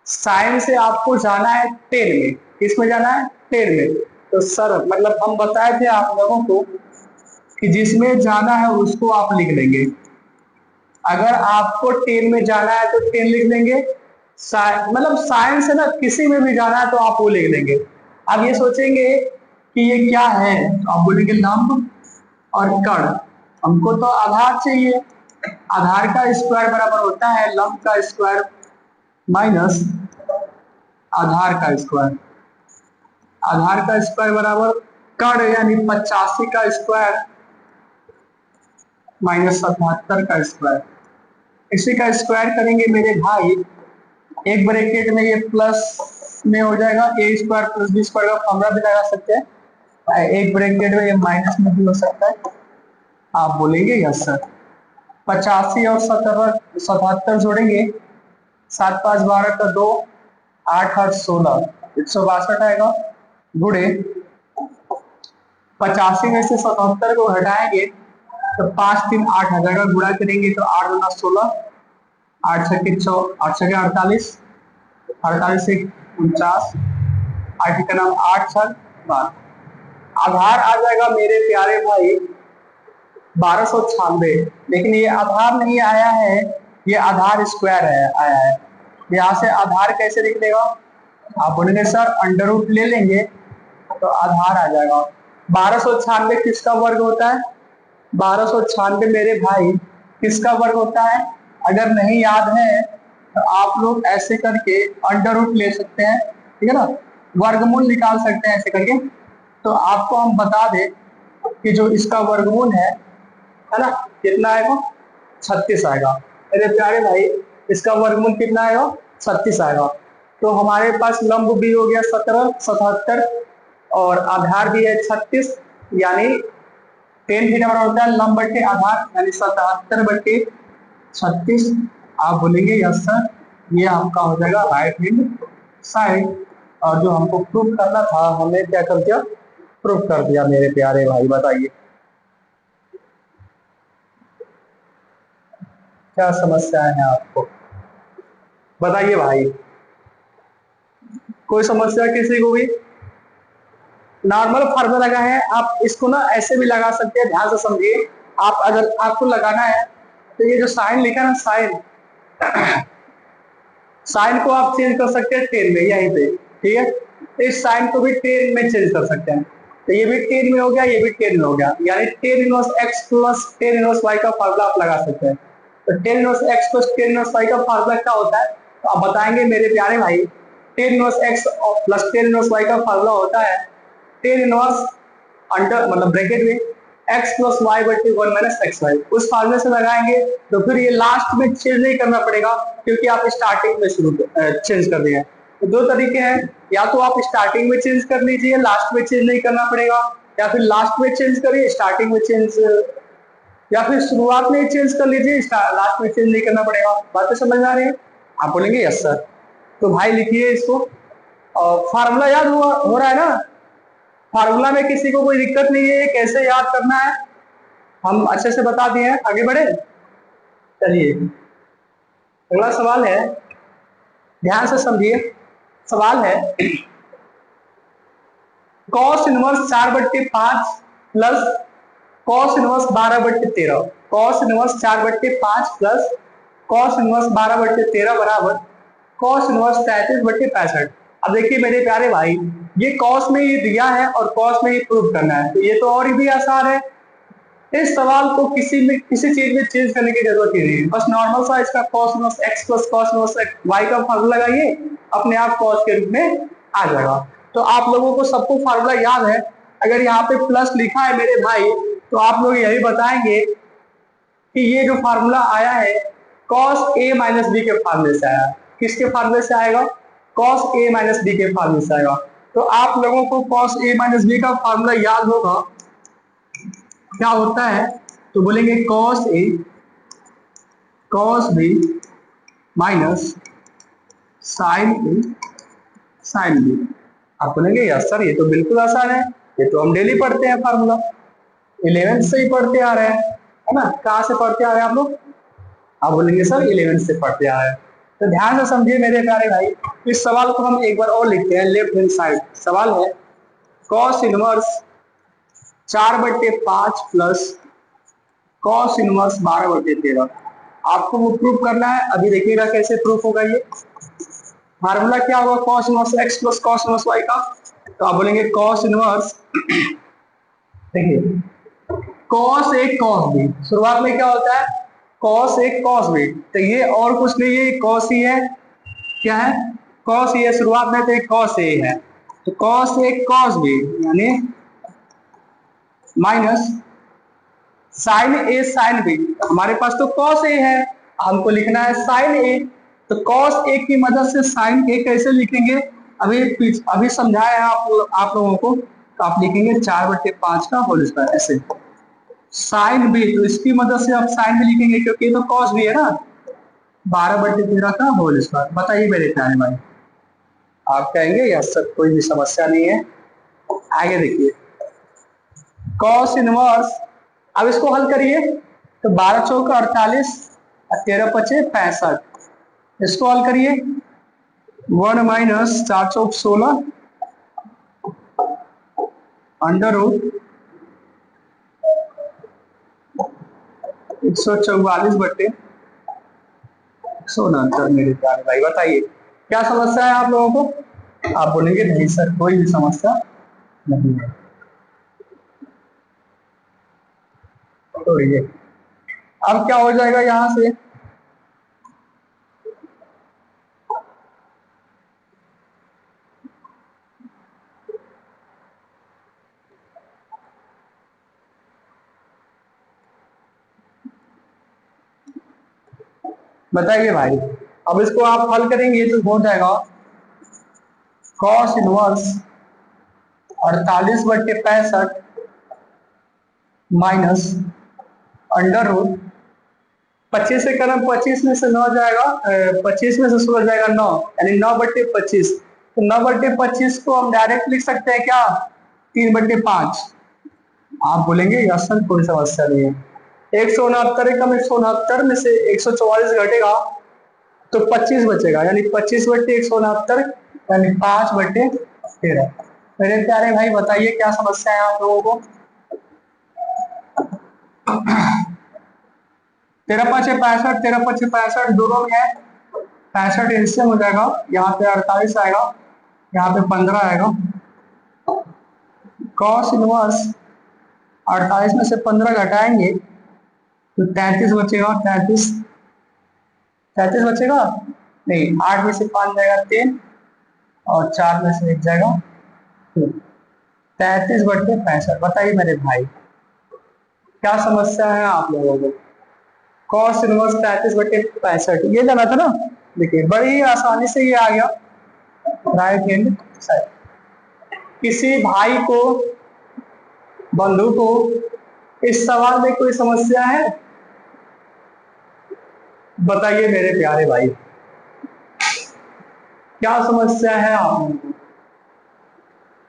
साइन से आपको जाना है टेन में, किसमें जाना है, टेन में। तो सर मतलब हम बताए थे आप लोगों को कि जिसमें जाना है उसको आप लिख लेंगे, अगर आपको टेन में जाना है तो 10 लिख लेंगे, मतलब साइंस है ना, किसी में भी जाना है तो आप वो लिख लेंगे। अब ये सोचेंगे कि ये क्या है, तो आप बोलेंगे लंब और कण, हमको तो आधार चाहिए, आधार का स्क्वायर बराबर होता है लंब का स्क्वायर माइनस आधार का स्क्वायर, आधार का स्क्वायर बराबर कण यानी 85 का स्क्वायर माइनस 77 का स्क्वायर। इसी का स्क्वायर करेंगे मेरे भाई, एक ब्रैकेट में ये प्लस में हो जाएगा ए स्क्वायर प्लस बी स्क्वायर का फॉर्मूला भी लगा सकते हैं, एक ब्रैकेट में ये माइनस में भी हो सकता है। आप बोलेंगे यस सर। 85 और 77 जोड़ेंगे, 7 5 12 का 2, 8 8 16, 162 आएगा। गुड़े 85 में से 77 को हटाएंगे तो 5 3 8 आ जाएगा। गुणा करेंगे तो 8 2 16, 8 6 8 6 48, 48 से 49, 8 का नाम 8 6 12। आधार आ जाएगा मेरे प्यारे भाई 1296, लेकिन ये आधार नहीं आया है, ये आधार स्क्वायर है आया है। यहाँ से आधार कैसे लिख देगा? आप बोलेंगे सर अंडर रूट ले लेंगे तो आधार आ जाएगा। 1296 किसका वर्ग होता है? 1296 मेरे भाई किसका वर्ग होता है? अगर नहीं याद है तो आप लोग ऐसे करके अंडर रूट ले सकते हैं, ठीक है ना, वर्गमूल निकाल सकते हैं ऐसे करके। तो आपको हम बता दें कि जो इसका वर्गमूल है ना, कितना आएगा? 36 आएगा। मेरे प्यारे भाई इसका वर्गमूल कितना आएगा? 36 आएगा। तो हमारे पास लंब भी हो गया 17 77 और आधार भी है 36, यानी 10 थीटा बराबर होता है लंब बटे आधार, यानी 77 बटे 36। आप बोलेंगे यस सर, ये आपका हो जाएगा राइट हैंड साइड। और जो हमको प्रूफ करना था हमने क्या कर दिया? प्रूफ कर दिया मेरे प्यारे भाई। बताइए क्या समस्या है आपको? बताइए भाई, कोई समस्या किसी को भी? नॉर्मल फार्मूला लगा है, आप इसको ना ऐसे भी लगा सकते हैं, ध्यान से समझिए। आप अगर आपको लगाना है तो ये जो साइन लिखा है ना, साइन साइन को आप चेंज कर सकते हैं 10 में, यहीं पे, ठीक है। तो इस साइन को भी 10 में चेंज कर सकते हैं। तो ये भी 10 में हो गया, ये भी 10 में हो गया, यानी 10 inverse x plus 10 inverse y का फार्मूला आप लगा सकते हैं। तो 10 inverse x plus 10 inverse y का फार्मूला क्या होता है? तो आप बताएंगे मेरे प्यारे भाई, 10 inverse x plus 10 inverse y का फार्मूला होता है 10 इनवर्स अंडर मतलब ब्रैकेट में x प्लस वाई बटे 1 माइनस एक्स वाई। उस फार्मूले से लगाएंगे तो फिर ये लास्ट में चेंज नहीं करना पड़ेगा, क्योंकि आप स्टार्टिंग में शुरू चेंज कर दिए। तो दो तरीके हैं, या तो आप स्टार्टिंग में चेंज कर लीजिए, लास्ट में चेंज नहीं करना पड़ेगा, या फिर लास्ट में चेंज करिए स्टार्टिंग में चेंज, या फिर शुरुआत में चेंज कर लीजिए लास्ट में चेंज नहीं करना पड़ेगा। बातें समझ में आ रही है? आप बोलेंगे यस सर। तो भाई लिखिए इसको, और फार्मूला याद हो रहा है ना? फार्मूला में किसी को कोई दिक्कत नहीं है, कैसे याद करना है हम अच्छे से बता दिए हैं। आगे बढ़े, चलिए अगला सवाल है, ध्यान से समझिए। सवाल है cos inverse 4/5 plus cos inverse 12/13, cos inverse 4/5 plus cos inverse 12/13 बराबर कॉस इनवर्स 33/65। अब देखिए मेरे प्यारे भाई, ये कॉस में ये दिया है और कॉस में ये प्रूव करना है, तो ये तो और भी आसान है। इस सवाल को किसी चीज में चेंज करने की जरूरत ही नहीं है, बस नॉर्मल सा इसका cos inverse x plus cos inverse y का फार्मूला लगाइए, अपने आप cos के रूप में आ जाएगा। तो आप लोगों को सबको फार्मूला याद है। अगर यहाँ पे प्लस लिखा है मेरे भाई, तो आप लोग यही बताएंगे कि ये जो फार्मूला आया है cos a माइनस बी के फार्मूले से आया। किसके फार्मूले से आएगा? cos a माइनस बी के फार्मूले से आएगा। तो आप लोगों को cos a माइनस बी का फार्मूला याद होगा, क्या होता है? तो बोलेंगे cos a cos b minus sin a sin b। आप बोलेंगे यस सर ये तो बिल्कुल आसान है, ये तो हम डेली पढ़ते हैं फार्मूला, 11th से ही पढ़ते आ रहे हैं, है ना? कहाँ से पढ़ते आ रहे हैं आप लोग? आप बोलेंगे सर 11th से पढ़ते आ रहे हैं। तो ध्यान से समझिए मेरे प्यारे भाई, इस सवाल को हम एक बार और लिखते हैं लेफ्ट हैंड साइड। सवाल है cos inverse 4/5 plus cos inverse 12/13। आपको वो प्रूफ करना है, अभी देखिएगा कैसे प्रूफ होगा। ये फार्मूला क्या होगा cos inverse x plus cos inverse y का? तो आप बोलेंगे cos इनवर्स, देखिए cos a cos b, शुरुआत में क्या होता है? cos a cos b, तो ये और कुछ नहीं है, cos ही है। क्या है? cos ही है, शुरुआत में तो cos a है, तो cos a cos b यानी माइनस साइन ए साइन बी। हमारे पास तो cos ए है, हमको लिखना है साइन ए, तो cos ए की मदद से साइन ए कैसे लिखेंगे? अभी समझाया है आप लोगों को, तो आप लिखेंगे 4/5 का होल स्क्वायर ऐसे। साइन भी, तो इसकी मदद से आप साइन भी लिखेंगे क्योंकि ये तो कॉस भी है ना, 12/13 का होल स्क्वायर। बताइए मेरे प्यारे भाई, आप कहेंगे यस सर कोई भी समस्या नहीं है। आगे देखिए, कॉस इनवर्स, अब इसको हल करिए, तो 12×4 = 48 और 13×5 = 65। इसको हल करिए, 1 - 4×16 √ 144/169। मेरे प्यारे भाई बताइए क्या समस्या है आप लोगों को। आप बोलेंगे नहीं सर कोई भी समस्या नहीं है। तो ये अब क्या हो जाएगा यहां से, बताइए भाई। अब इसको आप हल करेंगे तो हो जाएगा कॉस इनवर्स 48/65 माइनस √ 25 से करम 25 में से 9 जाएगा, 25 में से 16 जाएगा 9, यानी 9/25। तो 9/25 को हम डायरेक्ट लिख सकते हैं क्या, 3/5। आप बोलेंगे यस सर कोई समस्या नहीं है। 169 कम 169 में से 144 घटेगा तो 25 बचेगा, यानी 25/169 यानी 5/13। मेरे प्यारे भाई बताइए क्या समस्या है आप लोगों को। 13×5 = 65, 13×5 = 65 दोनों में है, 65 एलसीएम हो जाएगा, यहाँ पे 48 आएगा, यहाँ पे 15 आएगा। कॉस इनवर्स 48 में से 15 घटाएंगे तो 33 बचेगा, 33 बचेगा नहीं, 8 में से 5 जाएगा 3 और 4 में से 1 जाएगा 33/65। बताइए मेरे भाई क्या समस्या है आप लोगों को। कॉस इनवर्स 33/65 ये जाना था ना। देखिए बड़ी आसानी से ये आ गया, राइट हैंड साइड। किसी भाई को, बंधु को इस सवाल में कोई समस्या है, बताइए मेरे प्यारे भाई क्या समस्या है आप लोगों को।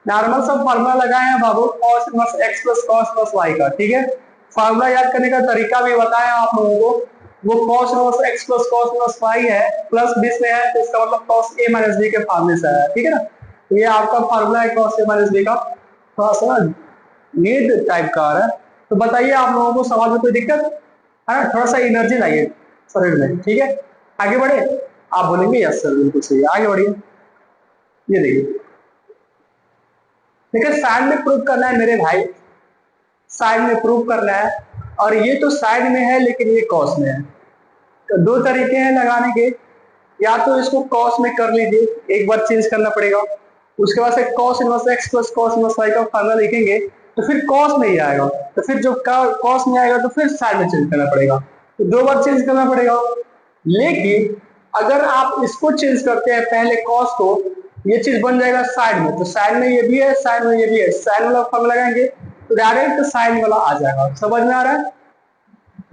नॉर्मल सब फार्मूला लगाए हैं बाबू, cos inverse x + cos + y का, ठीक है। फार्मूला याद करने का तरीका भी बताया आप लोगों को, वो cos inverse x + cos + y है, प्लस बीच में है तो इसका मतलब cos a - b के फार्मूले से आया, ठीक है ना। तो ये आपका फार्मूला है cos a - b का, थोड़ा सा नीड टाइप का आ रहा है। तो बताइए आप लोगों को सवाल में कोई दिक्कत है ना, थोड़ा सा एनर्जी लाइए शरीर में, ठीक है। आगे बढ़े, आप बोलेंगे यस सर बिल्कुल सही, आगे बढ़िए। ये देखिए, देखिए साइड में प्रूव करना है मेरे भाई, साइड में प्रूव करना है, और ये तो साइड में है लेकिन ये कॉस में है। तो दो तरीके हैं लगाने के, या तो इसको कॉस में कर लीजिए, एक बार चेंज करना पड़ेगा, उसके बाद से cos inverse x + cos inverse y का फार्मूला लिखेंगे तो फिर कॉस में ही आएगा, तो फिर जो कॉस में आएगा तो फिर साइड में चेंज करना पड़ेगा, तो दो बार चेंज करना पड़ेगा। लेकिन अगर आप इसको चेंज करते हैं पहले कॉस को, ये चीज बन जाएगा साइड में, तो साइड में ये भी है, साइड में ये भी है, साइड वाला फार्मूला लगाएंगे तो डायरेक्ट साइड वाला आ जाएगा। समझ में आ रहा है,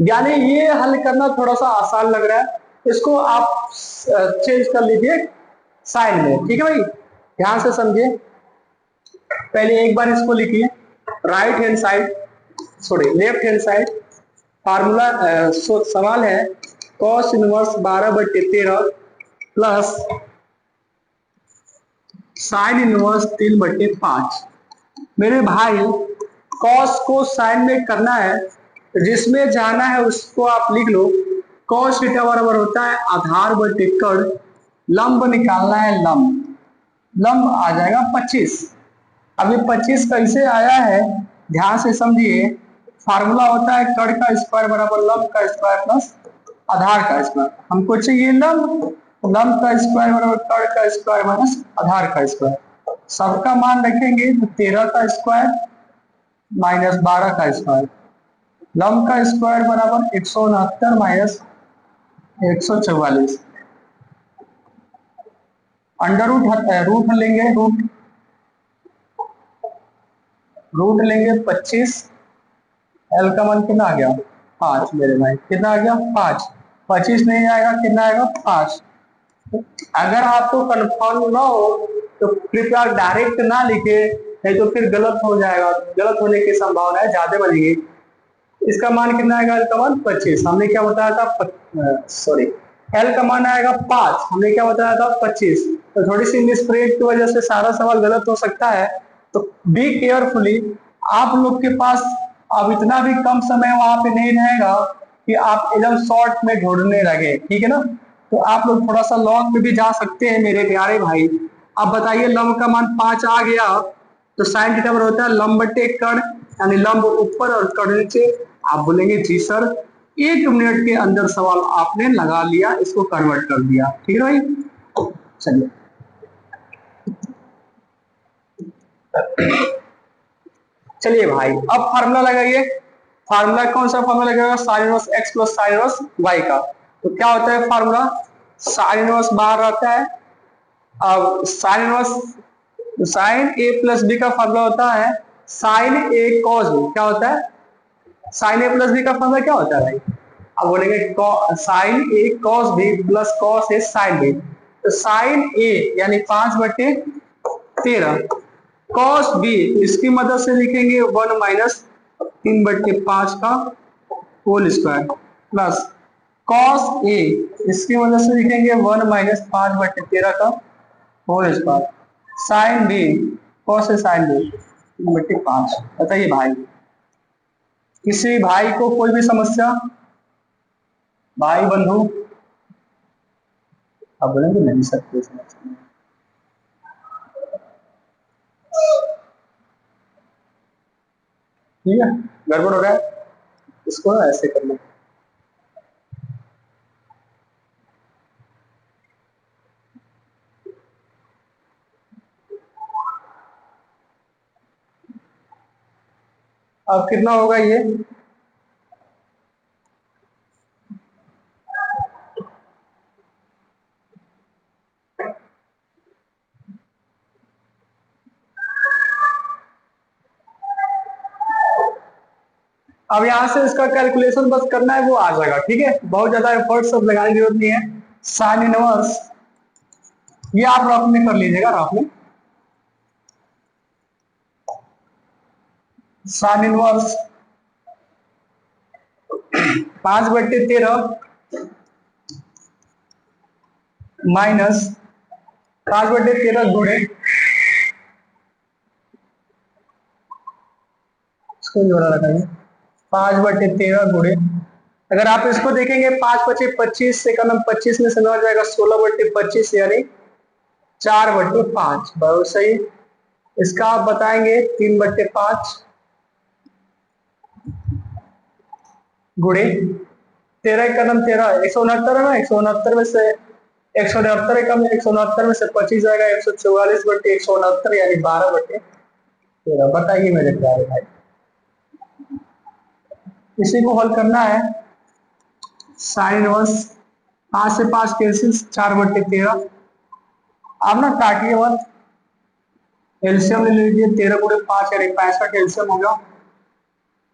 यानी ये हल करना थोड़ा सा आसान लग रहा है, इसको आप चेंज कर लीजिए साइड में, ठीक है भाई। ध्यान से समझिए, पहले एक बार इसको लिखिए, right hand side, sorry left hand side, formula सवाल है cos inverse 12/13 plus sine inverse 3/5। मेरे भाई कॉस को साइन में करना है, जिसमें जाना है उसको आप लिख लो, कॉस थीटा बराबर होता है आधार बटे कर्ण, लंब निकालना है, लंब, लंब आ जाएगा 25। अब ये 25 कैसे आया है ध्यान से समझिए, फार्मूला होता है कर्ण का स्क्वायर बराबर लंब का स्क्वायर प्लस आधार का स्क्वायर। हमको चाहिए लंब, लंब का स्क्वायर बराबर कर्ण का स्क्वायर माइनस आधार का स्क्वायर। सबका मान रखेंगे तो 13 का स्क्वायर माइनस 12 का स्क्वायर, लंब का स्क्वायर बराबर 169 माइनस 144। अंडर रूट लेंगे, रूट लेंगे 25। एल का मान कितना आ गया 5 मेरे भाई, कितना आ गया 5। 25 नहीं आएगा, कितना आएगा 5। अगर आपको कंफर्म ना हो तो कृपया डायरेक्ट ना लिखे, नहीं तो फिर गलत हो जाएगा, गलत होने की संभावना है ज्यादा बनेगी। इसका मान कितना आएगा, एल का मान 25, हमने क्या बताया था, सॉरी एल का मान आएगा 5, हमने क्या बताया था 25। तो थोड़ी सी मिसप्रिंट की वजह से सारा सवाल गलत हो सकता है, तो बी केयरफुली। आप लोग के पास अब इतना भी कम समय वहां पे नहीं रहेगा कि आप एकदम शॉर्ट में ढूंढने लगे, ठीक है ना। तो आप लोग थोड़ा सा लॉन्ग में भी जा सकते हैं मेरे प्यारे भाई। अब बताइए लंब का मान 5 आ गया, तो साइन थीटा बराबर होता है लंब बटे कर्ण, यानी लंब ऊपर और कर्ण नीचे। आप बोलेंगे जी सर 1 मिनट के अंदर सवाल आपने लगा लिया, इसको कन्वर्ट कर दिया, ठीक है भाई। चलिए चलिए भाई, अब फार्मूला लगाइए। फार्मूला कौन सा फार्मूला लगेगा, sine inverse X plus sine inverse Y का। तो क्या होता है फार्मूला, साइन इनवर्स बाहर आता है। अब साइन इनवर्स, साइन ए प्लस बी का फार्मूला होता है साइन ए कॉस बी। क्या होता है, साइन ए प्लस बी का फार्मूला क्या होता है भाई। अब बोलेंगे sign A cos B plus cos A sine B. तो साइन ए यानी 5/13 कॉस बी, इसकी मदद से लिखेंगे 1 - 3/5 का whole square plus cos A, इसकी मदद से लिखेंगे 1 - 5/13 का whole square sine B, cos A sine B 3/5। बताइए भाई, किसी भाई को कोई भी समस्या, भाई बंधु। अब बोलेंगे नहीं सर कोई समस्या नहीं। ठीक है, गड़बड़ हो रहा है, इसको ना ऐसे कर लो। अब कितना होगा ये, अब यहाँ से इसका कैलकुलेशन बस करना है, वो आ जाएगा, ठीक है। बहुत ज्यादा एफर्ट सब लगाने की जरूरत नहीं है। साइन इनवर्स, ये आप रफ में कर लीजिएगा, रफ में। साइन इनवर्स 5/13 माइनस 5/13 गुणे, इसको जोड़ा लगाइए, 5/13 गुणे। अगर आप इसको देखेंगे 5×5 = 25 से कलम 25 में से न जाएगा 16/25 यानी 4/5, बहुत सही। इसका आप बताएंगे 3/5 गुणे 13 कलम 13 169 है ना, 169 में से 169 कम 169 में से 25 जाएगा 144/169 यानी 12/13। बताइए मेरे प्यारे भाई, इसी को हल करना है। साइन इनवर्स 5 से 5 कैंसिल, 4/13। आप ना काटिए मत, एलसीएम ले लीजिए, 13 × 5 यानी 65 एलसीएम होगा।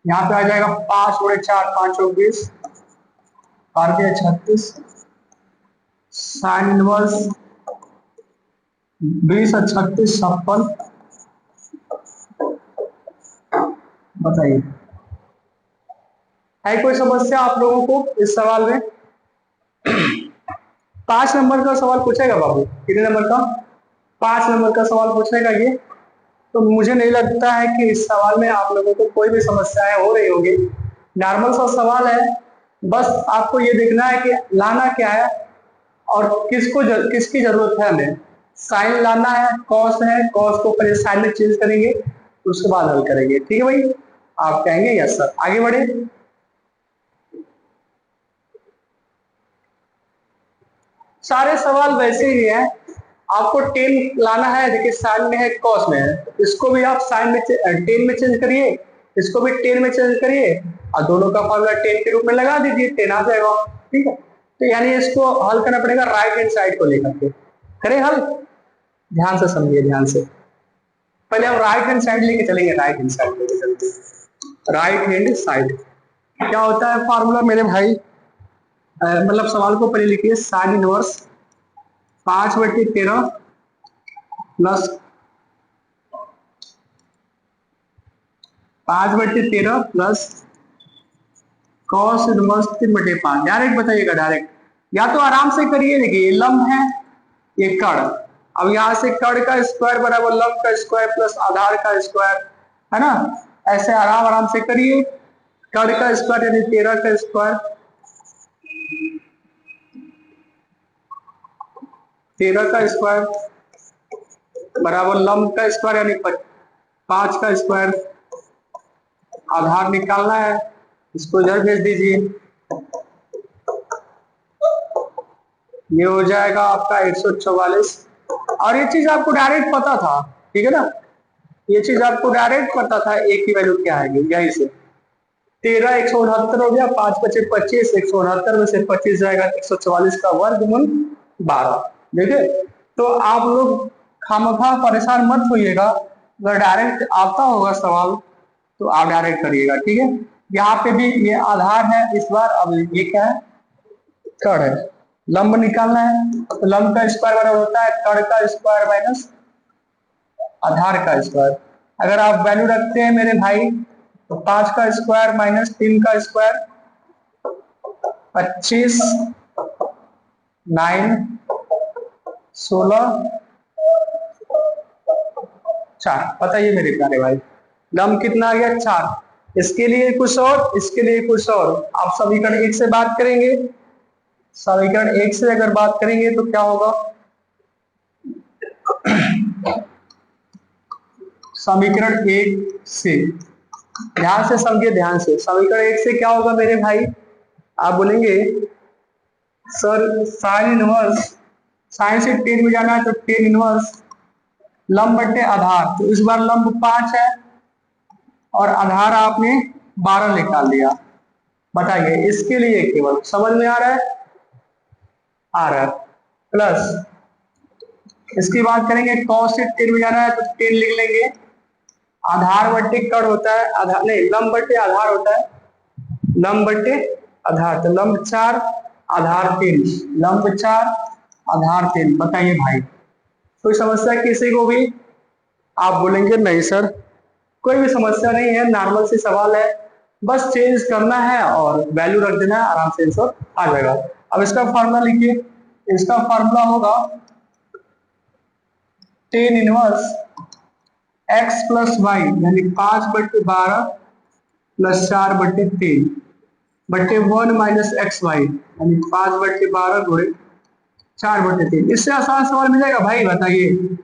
यहाँ पे आ जाएगा 5×4 5 और 20 36। साइन इनवर्स 20 और 36 56। बताइए है कोई समस्या आप लोगों को इस सवाल में। 5 नंबर का सवाल पूछेगा बाबू, कितने नंबर का, 5 नंबर का सवाल पूछेगा ये। तो मुझे नहीं लगता है कि इस सवाल में आप लोगों को कोई भी समस्याएं हो रही होगी। नॉर्मल सा सवाल है, बस आपको ये देखना है कि लाना क्या है और किसकी जरूरत है हमें। साइन लाना है, कॉस को पहले साइन में चेंज करेंगे, उसके बाद हल करेंगे, ठीक है भाई। आप कहेंगे यस सर, आगे बढ़े। सारे सवाल वैसे ही हैं, आपको टेन लाना है, देखिए साइन में है कॉस में है, इसको भी आप साइन में टेन में चेंज करिए, इसको भी टेन में चेंज करिए और दोनों का फॉर्मूला टेन के रूप में लगा दीजिए, 10 आ जाएगा, ठीक है। तो यानी इसको हल करना पड़ेगा राइट हैंड साइड को लेकर के, करें हल। ध्यान से समझिए, ध्यान से। पहले हम राइट हैंड साइड लेके चलेंगे, राइट हैंड साइड लेके चलते हैं। राइट हैंड साइड क्या होता है फॉर्मूला मेरे भाई? मतलब सवाल को पहले लिखिए, sine inverse 5/13 plus 5/13 plus cos inverse 3/5। Direct बताइएगा, डायरेक्ट, या तो आराम से करिए। देखिए ये लंब है, ये कर्ण। अब यहाँ से कर्ण का स्क्वायर बराबर लंब का स्क्वायर प्लस आधार का स्क्वायर, है ना? ऐसे आराम आराम से करिए। कर्ण का स्क्वायर यानी 13 का स्क्वायर, 13 का स्क्वायर बराबर लंब का स्क्वायर यानी 5 का स्क्वायर। आधार निकालना है, इसको इधर भेज दीजिए। ये हो जाएगा आपका 144। और ये चीज आपको डायरेक्ट पता था, ठीक है ना? ये चीज आपको डायरेक्ट पता था, एक की वैल्यू क्या आएगी यहीं से। 13 169 हो गया, 5 × 5 = 25, 169 में से 25 जाएगा, 144 का वर्गमूल 12। देखिए, तो आप लोग खामखा परेशान मत होइएगा। अगर डायरेक्ट आता होगा सवाल तो आप डायरेक्ट करिएगा, ठीक है? यहाँ पे भी ये आधार है इस बार। अब ये क्या है? कर्ण है। लंब निकालना है, तो लंब का स्क्वायर बराबर होता है कर्ण का स्क्वायर माइनस आधार का स्क्वायर। अगर आप वैल्यू रखते हैं मेरे भाई, तो 5 का स्क्वायर माइनस 3 का स्क्वायर 25, 9, 16, 4। बताइए मेरे प्यारे भाई, लंब कितना आ गया? 4। इसके लिए कुछ और, इसके लिए कुछ और। आप समीकरण 1 से बात करेंगे, समीकरण 1 से अगर बात करेंगे तो क्या होगा? समीकरण 1 से ध्यान से समझिए, ध्यान से। समीकरण 1 से क्या होगा मेरे भाई? आप बोलेंगे सर साइन इनवर्स, साइन से टेन में जाना है तो टेन इनवर्स लंब बटे आधार। तो इस बार लंब 5 है और आधार आपने 12 निकाल दिया। बताइए इसके लिए केवल, समझ में आ रहा है? आ रहा है। प्लस इसकी बात करेंगे, कॉस से टेन में जाना है तो 10 लिख लेंगे। आधार बट्टे कर्ण होता है, आधार नहीं, लंब बट्टे आधार होता है, लंब बट्टे आधार। तो लंब 4 आधार 3, लंब 4 आधार 3। बताइए भाई, कोई समस्या किसी को भी? आप बोलेंगे नहीं सर कोई भी समस्या नहीं है, नॉर्मल सी सवाल है, बस चेंज करना है और वैल्यू रख देना है, आराम से आंसर आ जाएगा। अब इसका फॉर्मूला लिखिए। इसका फॉर्मूला होगा tan inverse x plus Y यानी 5/12 प्लस 4/3 बट्टे 1 माइनस एक्स वाई यानी 5/12 गुणे 4/3। इससे आसान सवाल मिलेगा भाई? बताइए।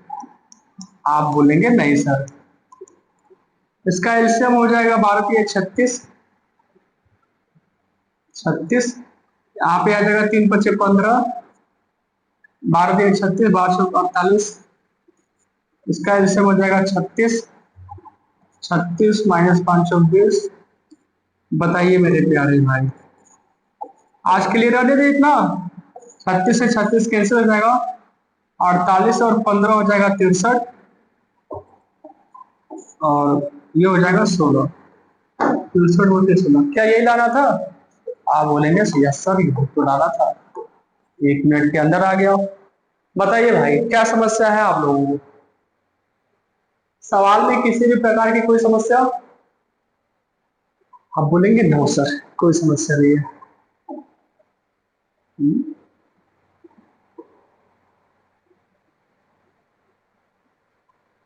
आप बोलेंगे नहीं सर, इसका एलसीएम हो जाएगा 12 × 36, 36। यहाँ पे आ जाएगा 3 × 5 = 15, 12 × 36 1248। इसका एलसीएम हो जाएगा 36, 36 माइनस 520। बताइए मेरे प्यारे भाई, आज के लिए रहने दे इतना। 36 से 36 कैंसिल हो जाएगा, 48 और 15 हो जाएगा 63, और ये हो जाएगा 16। 63 बोलते 16, क्या यही लाना था? आप बोलेंगे यस सर ये तो डाला था, 1 मिनट के अंदर आ गया। बताइए भाई क्या समस्या है आप लोगों को? सवाल में किसी भी प्रकार की कोई समस्या? आप बोलेंगे नो सर कोई समस्या नहीं है।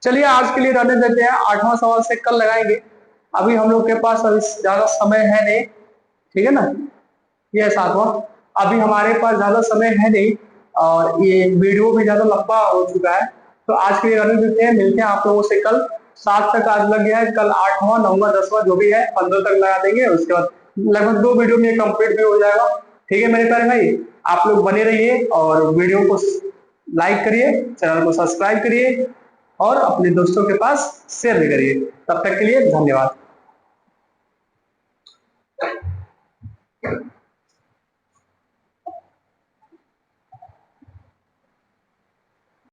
चलिए आज के लिए रहने देते हैं, 8वां सवाल से कल लगाएंगे। अभी हम लोग के पास अभी ज्यादा समय है नहीं, ठीक है ना? ये 7वां, अभी हमारे पास ज्यादा समय है नहीं और ये वीडियो भी ज्यादा लंबा हो चुका है, तो आज के लिए रहने देते हैं। मिलते हैं आप लोगों से कल। 7 तक आज लग गया है, कल 8वां 9वां 10वां जो भी है 15 तक लगा देंगे, उसके बाद लगभग 2 वीडियो में कंप्लीट भी हो जाएगा। ठीक है मेरे प्यारे भाई, आप लोग बने रहिए और वीडियो को लाइक करिए, चैनल को सब्सक्राइब करिए और अपने दोस्तों के पास शेयर भी करिए। तब तक के लिए धन्यवाद।